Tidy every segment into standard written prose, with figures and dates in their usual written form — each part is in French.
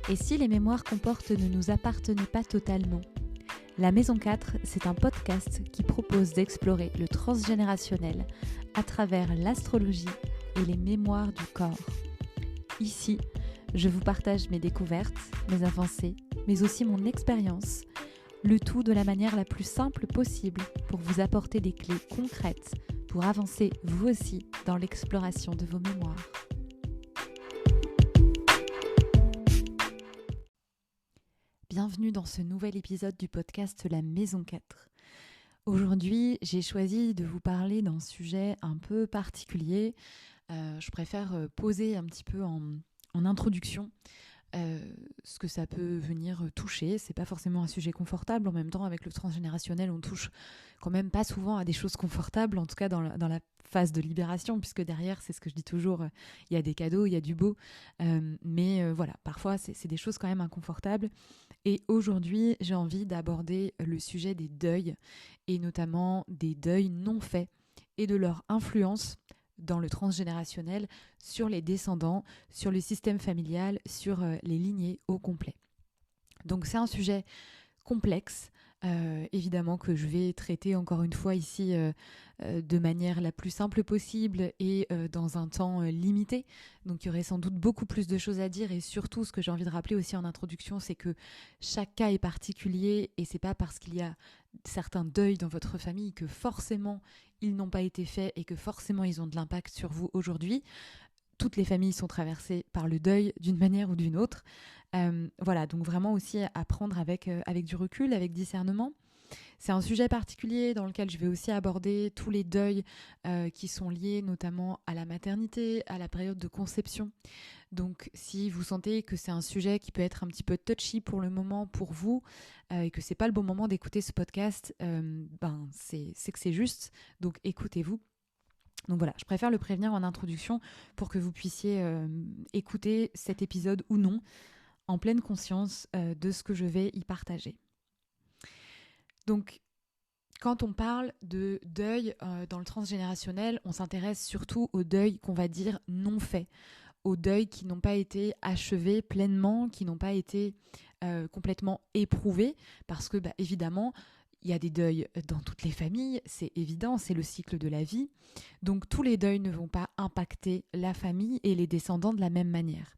Et si les mémoires qu'on porte ne nous appartenaient pas totalement ? La Maison 4, c'est un podcast qui propose d'explorer le transgénérationnel à travers l'astrologie et les mémoires du corps. Ici, je vous partage mes découvertes, mes avancées, mais aussi mon expérience, le tout de la manière la plus simple possible pour vous apporter des clés concrètes pour avancer vous aussi dans l'exploration de vos mémoires. Bienvenue dans ce nouvel épisode du podcast La Maison 4. Aujourd'hui, j'ai choisi de vous parler d'un sujet un peu particulier. Je préfère poser un petit peu en introduction ce que ça peut venir toucher. C'est pas forcément un sujet confortable. En même temps, avec le transgénérationnel, on touche quand même pas souvent à des choses confortables, en tout cas dans la phase de libération, puisque derrière, c'est ce que je dis toujours, il y a des cadeaux, il y a du beau. Mais voilà, parfois, c'est des choses quand même inconfortables. Et aujourd'hui, j'ai envie d'aborder le sujet des deuils, et notamment des deuils non faits, et de leur influence dans le transgénérationnel, sur les descendants, sur le système familial, sur les lignées au complet. Donc c'est un sujet complexe, évidemment que je vais traiter encore une fois ici de manière la plus simple possible et dans un temps limité. Donc il y aurait sans doute beaucoup plus de choses à dire, et surtout ce que j'ai envie de rappeler aussi en introduction, c'est que chaque cas est particulier, et c'est pas parce qu'il y a certains deuils dans votre famille que forcément ils n'ont pas été faits et que forcément ils ont de l'impact sur vous aujourd'hui. Toutes les familles sont traversées par le deuil d'une manière ou d'une autre. Voilà, donc vraiment aussi à prendre avec du recul, avec discernement. C'est un sujet particulier dans lequel je vais aussi aborder tous les deuils qui sont liés notamment à la maternité, à la période de conception. Donc si vous sentez que c'est un sujet qui peut être un petit peu touchy pour le moment pour vous et que c'est pas le bon moment d'écouter ce podcast, c'est que c'est juste, donc écoutez-vous. Donc voilà, je préfère le prévenir en introduction pour que vous puissiez écouter cet épisode ou non, en pleine conscience de ce que je vais y partager. Donc, quand on parle de deuil dans le transgénérationnel, on s'intéresse surtout aux deuils qu'on va dire non faits, aux deuils qui n'ont pas été achevés pleinement, qui n'ont pas été complètement éprouvés, parce que évidemment, il y a des deuils dans toutes les familles, c'est évident, c'est le cycle de la vie. Donc tous les deuils ne vont pas impacter la famille et les descendants de la même manière.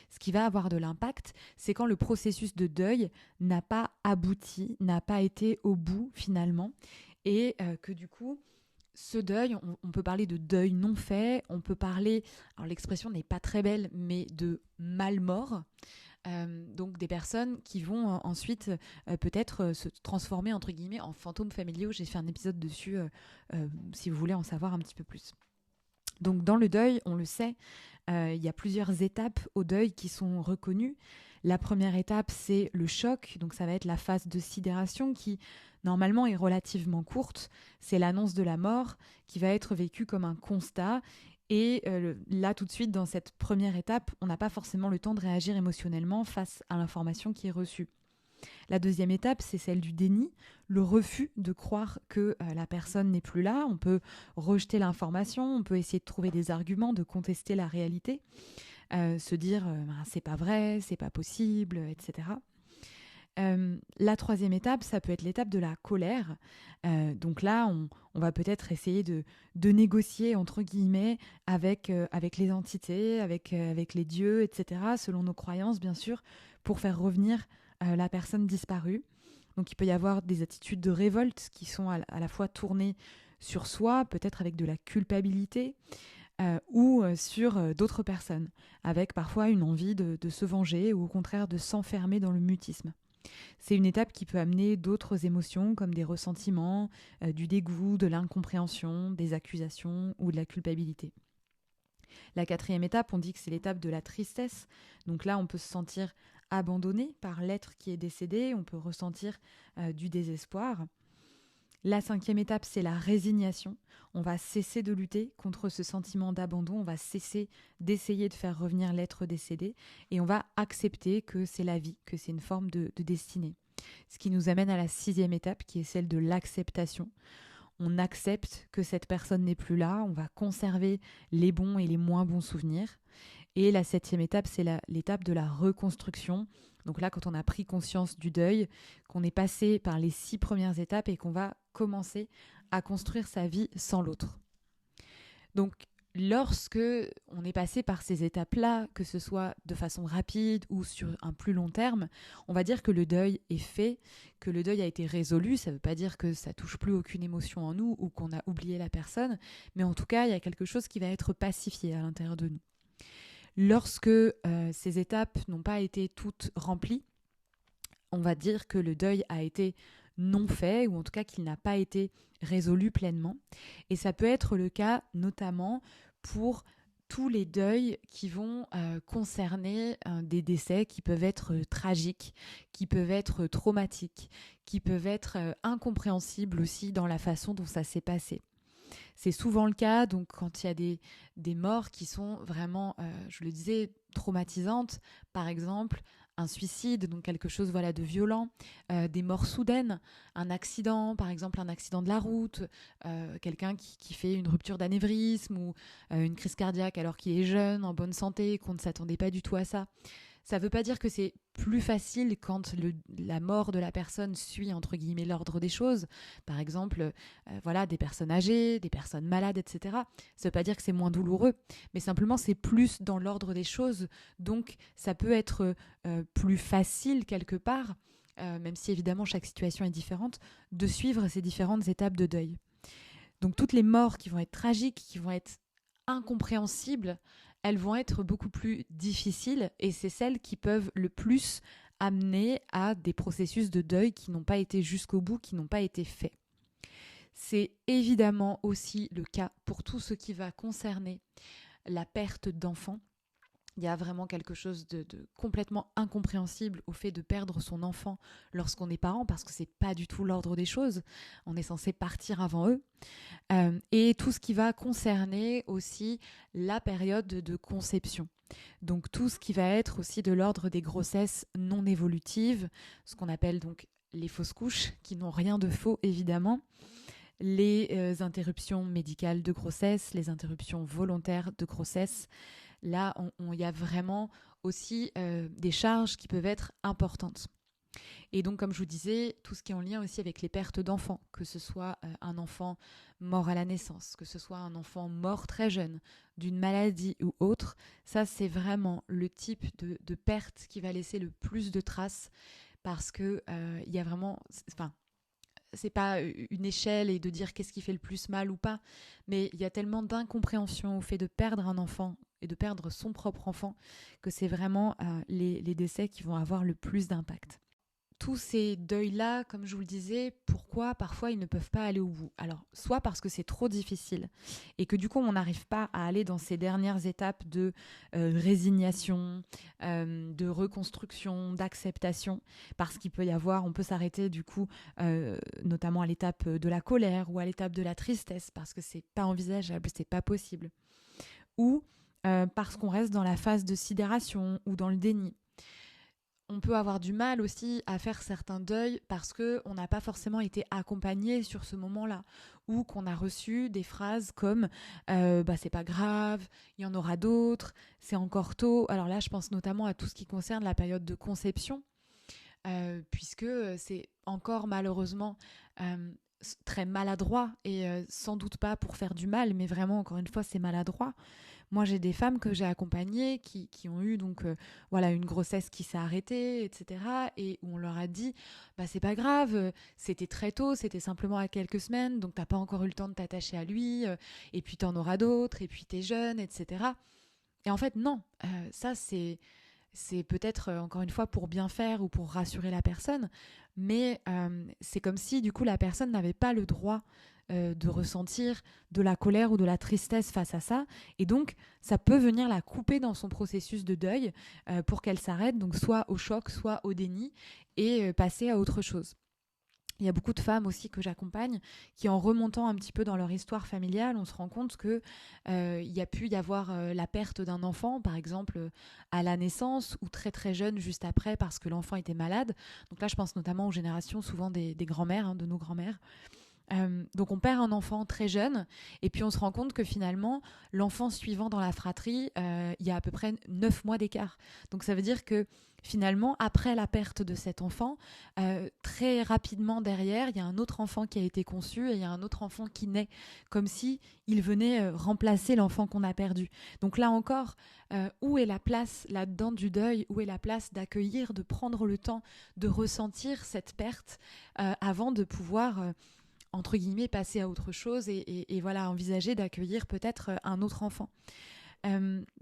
Ce qui va avoir de l'impact, c'est quand le processus de deuil n'a pas abouti, n'a pas été au bout finalement, et que du coup, ce deuil, on peut parler de deuil non fait, on peut parler, alors l'expression n'est pas très belle, mais de mal-mort. Donc des personnes qui vont ensuite peut-être se transformer entre guillemets en fantômes familiaux. J'ai fait un épisode dessus si vous voulez en savoir un petit peu plus. Donc dans le deuil, on le sait, il y a plusieurs étapes au deuil qui sont reconnues. La première étape, c'est le choc, donc ça va être la phase de sidération qui normalement est relativement courte. C'est l'annonce de la mort qui va être vécue comme un constat. Et là, tout de suite, dans cette première étape, on n'a pas forcément le temps de réagir émotionnellement face à l'information qui est reçue. La deuxième étape, c'est celle du déni, le refus de croire que la personne n'est plus là. On peut rejeter l'information, on peut essayer de trouver des arguments, de contester la réalité, se dire c'est pas vrai, c'est pas possible, etc. La troisième étape, ça peut être l'étape de la colère. Donc là, on va peut-être essayer de négocier, entre guillemets, avec les entités, avec les dieux, etc., selon nos croyances, bien sûr, pour faire revenir la personne disparue. Donc il peut y avoir des attitudes de révolte qui sont à la fois tournées sur soi, peut-être avec de la culpabilité, ou sur d'autres personnes, avec parfois une envie de se venger ou au contraire de s'enfermer dans le mutisme. C'est une étape qui peut amener d'autres émotions comme des ressentiments, du dégoût, de l'incompréhension, des accusations ou de la culpabilité. La quatrième étape, on dit que c'est l'étape de la tristesse. Donc là, on peut se sentir abandonné par l'être qui est décédé, on peut ressentir du désespoir. La cinquième étape, c'est la résignation. On va cesser de lutter contre ce sentiment d'abandon, on va cesser d'essayer de faire revenir l'être décédé et on va accepter que c'est la vie, que c'est une forme de destinée. Ce qui nous amène à la sixième étape qui est celle de l'acceptation. On accepte que cette personne n'est plus là, on va conserver les bons et les moins bons souvenirs. Et la 7e étape, c'est l'étape de la reconstruction. Donc là, quand on a pris conscience du deuil, qu'on est passé par les 6 premières étapes et qu'on va commencer à construire sa vie sans l'autre. Donc, lorsque on est passé par ces étapes-là, que ce soit de façon rapide ou sur un plus long terme, on va dire que le deuil est fait, que le deuil a été résolu. Ça ne veut pas dire que ça touche plus aucune émotion en nous ou qu'on a oublié la personne, mais en tout cas, il y a quelque chose qui va être pacifié à l'intérieur de nous. Lorsque ces étapes n'ont pas été toutes remplies, on va dire que le deuil a été non fait, ou en tout cas qu'il n'a pas été résolu pleinement. Et ça peut être le cas notamment pour tous les deuils qui vont concerner des décès qui peuvent être tragiques, qui peuvent être traumatiques, qui peuvent être incompréhensibles aussi dans la façon dont ça s'est passé. C'est souvent le cas, donc quand il y a des morts qui sont vraiment, je le disais, traumatisantes, par exemple un suicide, donc quelque chose de violent, des morts soudaines, un accident, par exemple un accident de la route, quelqu'un qui fait une rupture d'anévrisme ou une crise cardiaque alors qu'il est jeune, en bonne santé, qu'on ne s'attendait pas du tout à ça. Ça ne veut pas dire que c'est plus facile quand la mort de la personne suit, entre guillemets, l'ordre des choses. Par exemple, des personnes âgées, des personnes malades, etc. Ça ne veut pas dire que c'est moins douloureux, mais simplement c'est plus dans l'ordre des choses. Donc ça peut être plus facile quelque part, même si évidemment chaque situation est différente, de suivre ces différentes étapes de deuil. Donc toutes les morts qui vont être tragiques, qui vont être incompréhensibles, elles vont être beaucoup plus difficiles et c'est celles qui peuvent le plus amener à des processus de deuil qui n'ont pas été jusqu'au bout, qui n'ont pas été faits. C'est évidemment aussi le cas pour tout ce qui va concerner la perte d'enfants. Il y a vraiment quelque chose de complètement incompréhensible au fait de perdre son enfant lorsqu'on est parent, parce que c'est pas du tout l'ordre des choses. On est censé partir avant eux. Et tout ce qui va concerner aussi la période de conception. Donc tout ce qui va être aussi de l'ordre des grossesses non évolutives, ce qu'on appelle donc les fausses couches, qui n'ont rien de faux évidemment, les interruptions médicales de grossesse, les interruptions volontaires de grossesse. Là, il y a vraiment aussi des charges qui peuvent être importantes. Et donc, comme je vous disais, tout ce qui est en lien aussi avec les pertes d'enfants, que ce soit un enfant mort à la naissance, que ce soit un enfant mort très jeune, d'une maladie ou autre, ça c'est vraiment le type de perte qui va laisser le plus de traces parce que il y a vraiment... c'est pas une échelle et de dire qu'est-ce qui fait le plus mal ou pas, mais il y a tellement d'incompréhension au fait de perdre un enfant et de perdre son propre enfant que c'est vraiment les décès qui vont avoir le plus d'impact. Tous ces deuils-là, comme je vous le disais, pourquoi parfois ils ne peuvent pas aller au bout? Alors, soit parce que c'est trop difficile et que du coup on n'arrive pas à aller dans ces dernières étapes de résignation, de reconstruction, d'acceptation, parce qu'il peut y avoir, on peut s'arrêter du coup notamment à l'étape de la colère ou à l'étape de la tristesse, parce que c'est pas envisageable, c'est pas possible. Ou parce qu'on reste dans la phase de sidération ou dans le déni. On peut avoir du mal aussi à faire certains deuils parce qu'on n'a pas forcément été accompagné sur ce moment-là ou qu'on a reçu des phrases comme c'est pas grave, il y en aura d'autres, c'est encore tôt. Alors là, je pense notamment à tout ce qui concerne la période de conception puisque c'est encore malheureusement très maladroit et sans doute pas pour faire du mal, mais vraiment, encore une fois, c'est maladroit. Moi, j'ai des femmes que j'ai accompagnées qui ont eu donc une grossesse qui s'est arrêtée, etc. Et où on leur a dit, c'est pas grave, c'était très tôt, c'était simplement à quelques semaines, donc t'as pas encore eu le temps de t'attacher à lui, et puis t'en auras d'autres, et puis t'es jeune, etc. Et en fait, non, ça c'est peut-être, encore une fois, pour bien faire ou pour rassurer la personne, mais c'est comme si, du coup, la personne n'avait pas le droit de ressentir de la colère ou de la tristesse face à ça. Et donc, ça peut venir la couper dans son processus de deuil pour qu'elle s'arrête, donc soit au choc, soit au déni, et passer à autre chose. Il y a beaucoup de femmes aussi que j'accompagne qui, en remontant un petit peu dans leur histoire familiale, on se rend compte que il y a pu y avoir la perte d'un enfant, par exemple à la naissance ou très très jeune juste après parce que l'enfant était malade. Donc là, je pense notamment aux générations souvent des grands-mères, de nos grands-mères. Donc on perd un enfant très jeune et puis on se rend compte que finalement l'enfant suivant dans la fratrie, il y a à peu près 9 mois d'écart. Donc ça veut dire que finalement après la perte de cet enfant, très rapidement derrière il y a un autre enfant qui a été conçu et il y a un autre enfant qui naît, comme si il venait remplacer l'enfant qu'on a perdu. Donc là encore, où est la place là-dedans du deuil, où est la place d'accueillir, de prendre le temps de ressentir cette perte avant de pouvoir entre guillemets, passer à autre chose et voilà, envisager d'accueillir peut-être un autre enfant.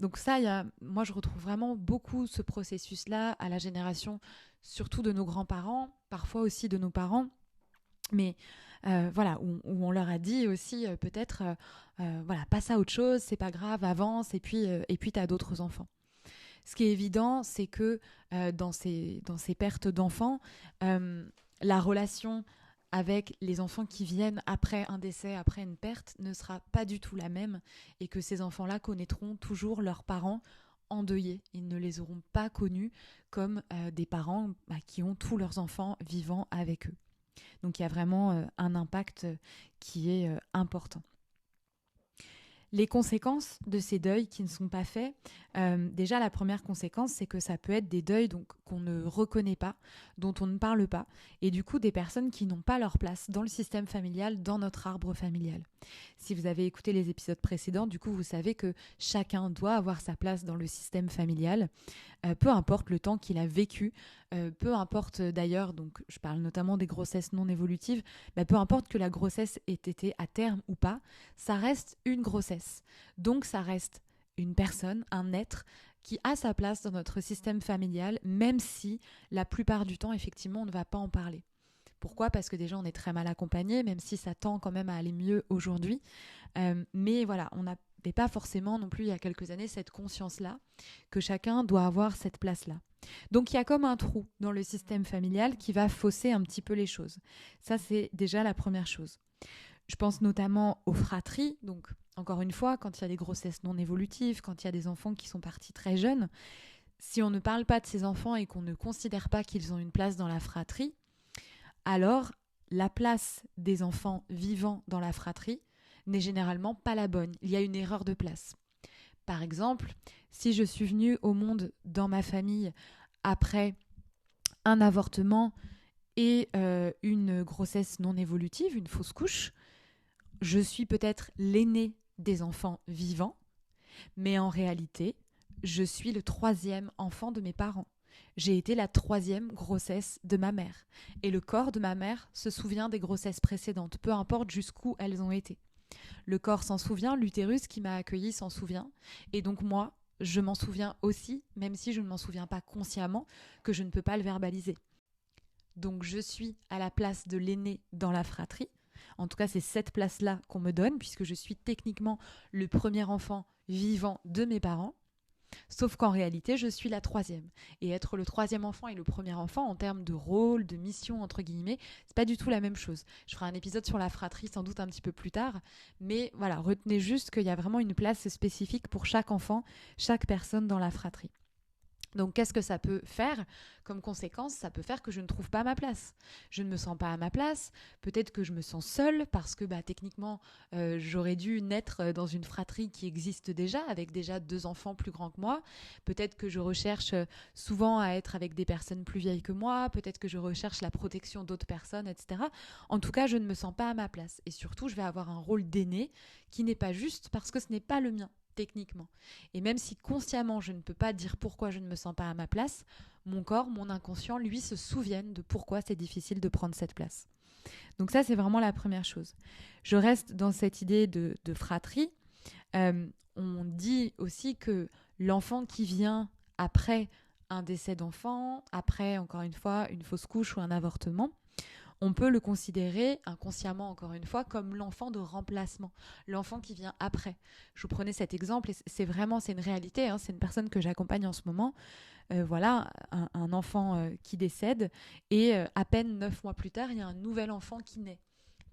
Donc ça, moi je retrouve vraiment beaucoup ce processus-là à la génération, surtout de nos grands-parents, parfois aussi de nos parents, mais voilà, où on leur a dit aussi peut-être, voilà, passe à autre chose, c'est pas grave, avance, et puis t'as d'autres enfants. Ce qui est évident, c'est que dans ces pertes d'enfants, la relation avec les enfants qui viennent après un décès, après une perte, ne sera pas du tout la même et que ces enfants-là connaîtront toujours leurs parents endeuillés. Ils ne les auront pas connus comme des parents qui ont tous leurs enfants vivants avec eux. Donc il y a vraiment un impact qui est important. Les conséquences de ces deuils qui ne sont pas faits, déjà la première conséquence, c'est que ça peut être des deuils donc, qu'on ne reconnaît pas, dont on ne parle pas, et du coup des personnes qui n'ont pas leur place dans le système familial, dans notre arbre familial. Si vous avez écouté les épisodes précédents, du coup vous savez que chacun doit avoir sa place dans le système familial, peu importe le temps qu'il a vécu, peu importe d'ailleurs, donc je parle notamment des grossesses non évolutives, peu importe que la grossesse ait été à terme ou pas, ça reste une grossesse. Donc ça reste une personne, un être qui a sa place dans notre système familial, même si la plupart du temps, effectivement, on ne va pas en parler. Pourquoi ? Parce que déjà, on est très mal accompagné, même si ça tend quand même à aller mieux aujourd'hui. Mais voilà, on n'avait pas forcément non plus il y a quelques années cette conscience-là, que chacun doit avoir cette place-là. Donc il y a comme un trou dans le système familial qui va fausser un petit peu les choses. Ça, c'est déjà la première chose. Je pense notamment aux fratries, donc encore une fois, quand il y a des grossesses non évolutives, quand il y a des enfants qui sont partis très jeunes, si on ne parle pas de ces enfants et qu'on ne considère pas qu'ils ont une place dans la fratrie, alors la place des enfants vivants dans la fratrie n'est généralement pas la bonne. Il y a une erreur de place. Par exemple, si je suis venue au monde dans ma famille après un avortement et une grossesse non évolutive, une fausse couche, je suis peut-être l'aîné des enfants vivants, mais en réalité, je suis le 3e enfant de mes parents. J'ai été la 3e grossesse de ma mère. Et le corps de ma mère se souvient des grossesses précédentes, peu importe jusqu'où elles ont été. Le corps s'en souvient, l'utérus qui m'a accueilli s'en souvient. Et donc moi, je m'en souviens aussi, même si je ne m'en souviens pas consciemment, que je ne peux pas le verbaliser. Donc je suis à la place de l'aîné dans la fratrie. En tout cas, c'est cette place-là qu'on me donne, puisque je suis techniquement le premier enfant vivant de mes parents. Sauf qu'en réalité, je suis la 3e. Et être le 3e enfant et le premier enfant, en termes de rôle, de mission, entre guillemets, c'est pas du tout la même chose. Je ferai un épisode sur la fratrie sans doute un petit peu plus tard. Mais voilà, retenez juste qu'il y a vraiment une place spécifique pour chaque enfant, chaque personne dans la fratrie. Donc, qu'est-ce que ça peut faire comme conséquence ? Ça peut faire que je ne trouve pas ma place. Je ne me sens pas à ma place. Peut-être que je me sens seule parce que techniquement, j'aurais dû naître dans une fratrie qui existe déjà, avec déjà 2 enfants plus grands que moi. Peut-être que je recherche souvent à être avec des personnes plus vieilles que moi. Peut-être que je recherche la protection d'autres personnes, etc. En tout cas, je ne me sens pas à ma place. Et surtout, je vais avoir un rôle d'aîné qui n'est pas juste parce que ce n'est pas le mien. Techniquement. Et même si consciemment je ne peux pas dire pourquoi je ne me sens pas à ma place, mon corps, mon inconscient, lui, se souviennent de pourquoi c'est difficile de prendre cette place. Donc ça, c'est vraiment la première chose. Je reste dans cette idée de fratrie. On dit aussi que l'enfant qui vient après un décès d'enfant, après, encore une fois, une fausse couche ou un avortement, on peut le considérer inconsciemment, encore une fois, comme l'enfant de remplacement, l'enfant qui vient après. Je vous prenais cet exemple et c'est une réalité, hein, c'est une personne que j'accompagne en ce moment. Voilà, un enfant qui décède et à peine 9 mois plus tard, il y a un nouvel enfant qui naît.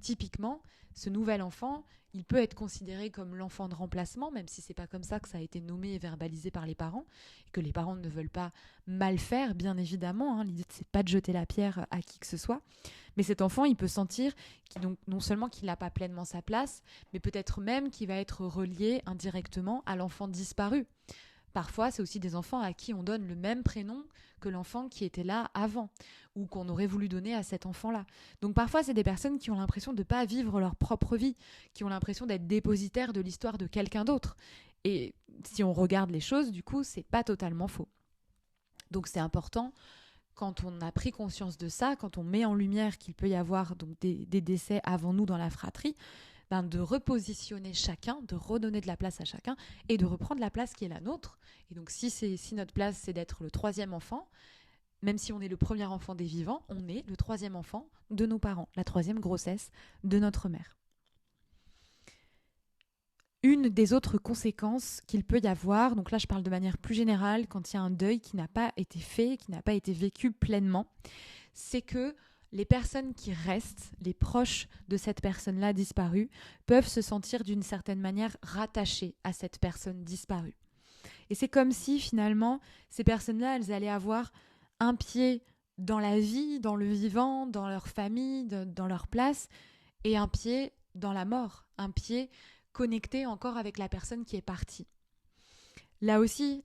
Typiquement, ce nouvel enfant, il peut être considéré comme l'enfant de remplacement, même si c'est pas comme ça que ça a été nommé et verbalisé par les parents, et que les parents ne veulent pas mal faire, bien évidemment. L'idée, c'est pas de jeter la pierre à qui que ce soit. Mais cet enfant, il peut sentir non seulement qu'il n'a pas pleinement sa place, mais peut-être même qu'il va être relié indirectement à l'enfant disparu. Parfois, c'est aussi des enfants à qui on donne le même prénom que l'enfant qui était là avant ou qu'on aurait voulu donner à cet enfant-là. Donc parfois, c'est des personnes qui ont l'impression de ne pas vivre leur propre vie, qui ont l'impression d'être dépositaires de l'histoire de quelqu'un d'autre. Et si on regarde les choses, du coup, c'est pas totalement faux. Donc c'est important, quand on a pris conscience de ça, quand on met en lumière qu'il peut y avoir donc des décès avant nous dans la fratrie, de repositionner chacun, de redonner de la place à chacun et de reprendre la place qui est la nôtre. Et donc si notre place c'est d'être le troisième enfant, même si on est le premier enfant des vivants, on est le troisième enfant de nos parents, la troisième grossesse de notre mère. Une des autres conséquences qu'il peut y avoir, donc là je parle de manière plus générale, quand il y a un deuil qui n'a pas été fait, qui n'a pas été vécu pleinement, c'est que les personnes qui restent, les proches de cette personne-là disparue, peuvent se sentir d'une certaine manière rattachées à cette personne disparue. Et c'est comme si finalement, ces personnes-là, elles allaient avoir un pied dans la vie, dans le vivant, dans leur famille, dans leur place, et un pied dans la mort, un pied connecté encore avec la personne qui est partie. Là aussi,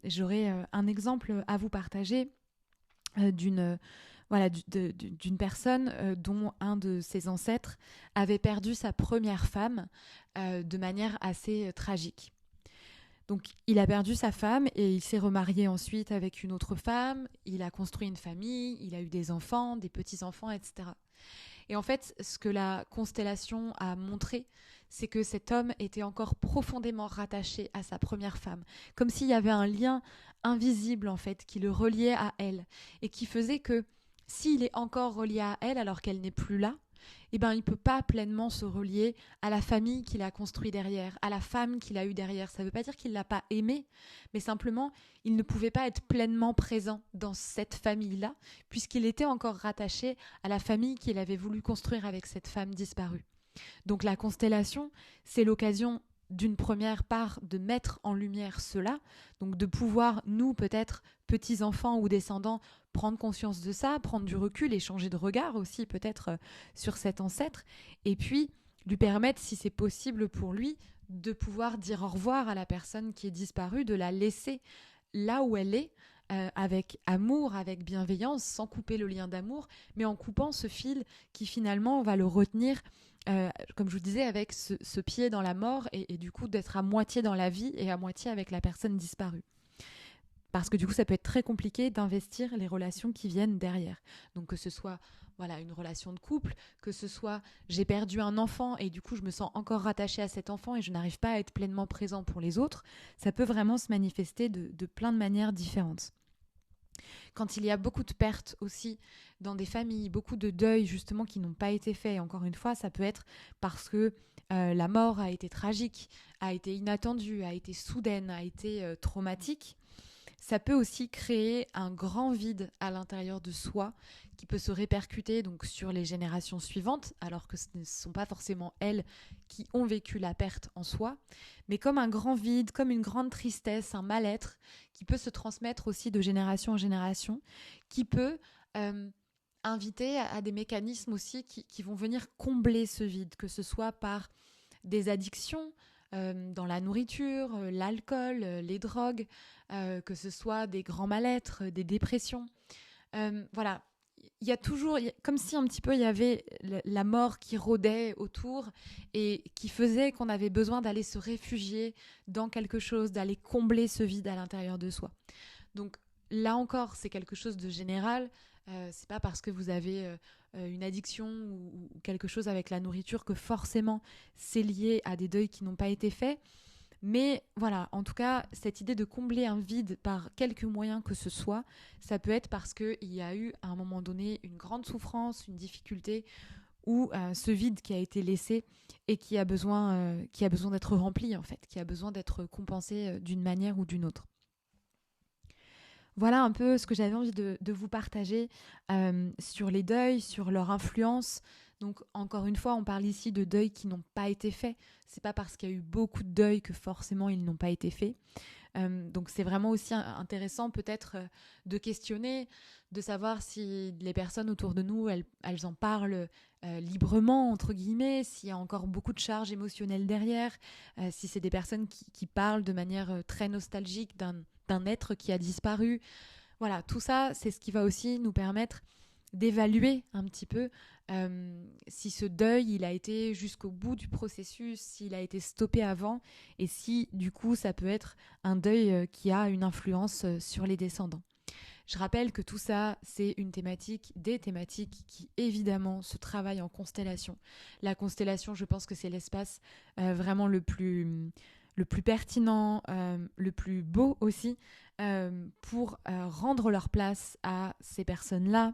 j'aurais un exemple à vous partager d'une personne dont un de ses ancêtres avait perdu sa première femme de manière assez tragique. Donc, il a perdu sa femme et il s'est remarié ensuite avec une autre femme. Il a construit une famille, il a eu des enfants, des petits-enfants, etc. Et en fait, ce que la constellation a montré, c'est que cet homme était encore profondément rattaché à sa première femme, comme s'il y avait un lien invisible en fait qui le reliait à elle et qui faisait que s'il est encore relié à elle alors qu'elle n'est plus là, il ne peut pas pleinement se relier à la famille qu'il a construite derrière, à la femme qu'il a eue derrière. Ça ne veut pas dire qu'il ne l'a pas aimée, mais simplement, il ne pouvait pas être pleinement présent dans cette famille-là, puisqu'il était encore rattaché à la famille qu'il avait voulu construire avec cette femme disparue. Donc la constellation, c'est l'occasion d'une première part de mettre en lumière cela, donc de pouvoir, nous peut-être, petits-enfants ou descendants, prendre conscience de ça, prendre du recul et changer de regard aussi peut-être sur cet ancêtre, et puis lui permettre, si c'est possible pour lui, de pouvoir dire au revoir à la personne qui est disparue, de la laisser là où elle est, avec amour, avec bienveillance, sans couper le lien d'amour, mais en coupant ce fil qui finalement va le retenir, comme je vous disais, avec ce pied dans la mort et du coup d'être à moitié dans la vie et à moitié avec la personne disparue. Parce que du coup, ça peut être très compliqué d'investir les relations qui viennent derrière. Donc que ce soit une relation de couple, que ce soit j'ai perdu un enfant et du coup je me sens encore rattachée à cet enfant et je n'arrive pas à être pleinement présent pour les autres, ça peut vraiment se manifester de plein de manières différentes. Quand il y a beaucoup de pertes aussi dans des familles, beaucoup de deuils justement qui n'ont pas été faits, encore une fois, ça peut être parce que la mort a été tragique, a été inattendue, a été soudaine, a été traumatique. Ça peut aussi créer un grand vide à l'intérieur de soi qui peut se répercuter donc sur les générations suivantes, alors que ce ne sont pas forcément elles qui ont vécu la perte en soi, mais comme un grand vide, comme une grande tristesse, un mal-être qui peut se transmettre aussi de génération en génération, qui peut inviter à des mécanismes aussi qui vont venir combler ce vide, que ce soit par des addictions, dans la nourriture, l'alcool, les drogues, que ce soit des grands mal-être, des dépressions. Voilà, il y a toujours, comme si un petit peu il y avait la mort qui rôdait autour et qui faisait qu'on avait besoin d'aller se réfugier dans quelque chose, d'aller combler ce vide à l'intérieur de soi. Donc là encore, c'est quelque chose de général. C'est pas parce que vous avez une addiction ou quelque chose avec la nourriture que forcément c'est lié à des deuils qui n'ont pas été faits. Mais voilà, en tout cas, cette idée de combler un vide par quelque moyen que ce soit, ça peut être parce qu'il y a eu à un moment donné une grande souffrance, une difficulté, ou ce vide qui a été laissé et qui a besoin d'être rempli en fait, qui a besoin d'être compensé d'une manière ou d'une autre. Voilà un peu ce que j'avais envie de vous partager sur les deuils, sur leur influence. Donc encore une fois, on parle ici de deuils qui n'ont pas été faits. C'est pas parce qu'il y a eu beaucoup de deuils que forcément ils n'ont pas été faits. Donc c'est vraiment aussi intéressant peut-être de questionner, de savoir si les personnes autour de nous, elles en parlent librement, entre guillemets, s'il y a encore beaucoup de charges émotionnelles derrière, si c'est des personnes qui parlent de manière très nostalgique d'un être qui a disparu. Voilà, tout ça, c'est ce qui va aussi nous permettre d'évaluer un petit peu si ce deuil, il a été jusqu'au bout du processus, s'il a été stoppé avant, et si, du coup, ça peut être un deuil qui a une influence sur les descendants. Je rappelle que tout ça, c'est des thématiques qui, évidemment, se travaillent en constellation. La constellation, je pense que c'est l'espace vraiment le plus pertinent, le plus beau aussi, pour rendre leur place à ces personnes-là,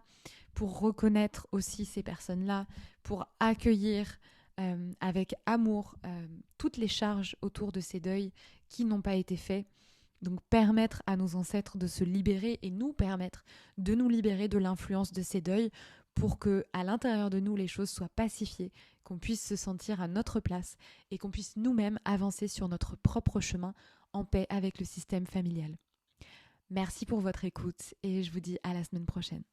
pour reconnaître aussi ces personnes-là, pour accueillir avec amour toutes les charges autour de ces deuils qui n'ont pas été faits. Donc permettre à nos ancêtres de se libérer et nous permettre de nous libérer de l'influence de ces deuils pour que à l'intérieur de nous les choses soient pacifiées, qu'on puisse se sentir à notre place et qu'on puisse nous-mêmes avancer sur notre propre chemin en paix avec le système familial. Merci pour votre écoute et je vous dis à la semaine prochaine.